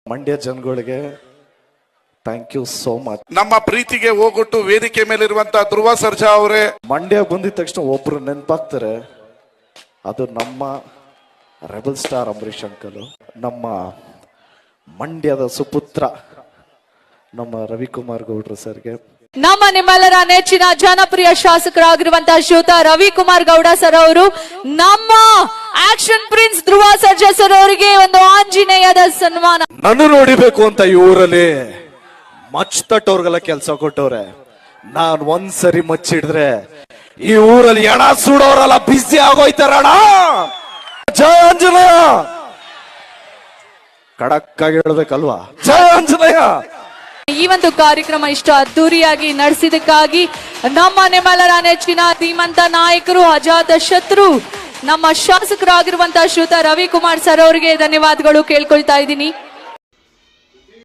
ಮಂಡ್ಯ ಜನಗಳಿಗೆ thank you so much. ನಮ್ಮ ಪ್ರೀತಿಗೆ ಹೋಗೊಟ್ಟು ವೇದಿಕೆ ಮೇಲಿರುವಂತ ಧ್ರುವ ಸರ್ಜಾ ಅವರೇ. ಮಂಡ್ಯ ಬಂದಿದ ತಕ್ಷಣ ಒಬ್ರು ನೆನಪಾಗ್ತಾರೆ, ಅದು ನಮ್ಮ ರೆಬಲ್ ಸ್ಟಾರ್ ಅಂಬರೀಷ್ ಅಂಕಲ್. ನಮ್ಮ ಮಂಡ್ಯದ ಸುಪುತ್ರ ನಮ್ಮ ರವಿಕುಮಾರ್ ಗೌಡ್ರು ಸರ್ಗೆ, ನಮ್ಮ ನಿಮ್ಮೆಲ್ಲರ ನೆಚ್ಚಿನ ಜನಪ್ರಿಯ ಶಾಸಕರಾಗಿರುವಂತಹ ಶ್ರೀಯುತ ರವಿಕುಮಾರ್ ಗೌಡ ಸರ್ ಅವರು, ನಮ್ಮ action prince Dhruva Sarja sir ಅವರಿಗೆ ಒಂದು ಆಂಜನೇಯದ ಸನ್ಮಾನ. ನಾನು ನೋಡಿಬೇಕು ಅಂತ ಈ ಊರಲ್ಲಿ ಮಚ್ಚತಟ್ಟವ್ರಿಗೆಲ್ಲ ಕೆಲಸ ಕೊಟ್ಟವ್ರೆ. ನಾನ್ ಒಂದ್ಸರಿ ಮಚ್ಚಿಡಿದ್ರೆ ಈ ಊರಲ್ಲಿ ಎಣ ಸುಡೋರೆಲ್ಲ ಬಿಸಿ ಆಗೋಯ್ತಾರಣ. ಜಯ ಆಂಜನೇಯ. ಖಡಕ್ ಆಗಿ ಹೇಳ್ಬೇಕಲ್ವಾ, ಜಯ ಆಂಜನೇಯ. ಈ ಒಂದು ಕಾರ್ಯಕ್ರಮ ಇಷ್ಟು ಅದ್ದೂರಿಯಾಗಿ ನಡೆಸಿದಕ್ಕಾಗಿ ನಮ್ಮ ನಿಮ್ಮೆಲ್ಲರ ನೆಚ್ಚಿನ ಧೀಮಂತ ನಾಯಕರು, ಅಜಾತ ಶತ್ರು, ನಮ್ಮ ಶಾಸಕರಾಗಿರುವಂತಹ ಶ್ರೀಯುತ ರವಿಕುಮಾರ್ ಸರ್ ಅವರಿಗೆ ಧನ್ಯವಾದಗಳು ಕೇಳ್ಕೊಳ್ತಾ ಇದ್ದೀನಿ.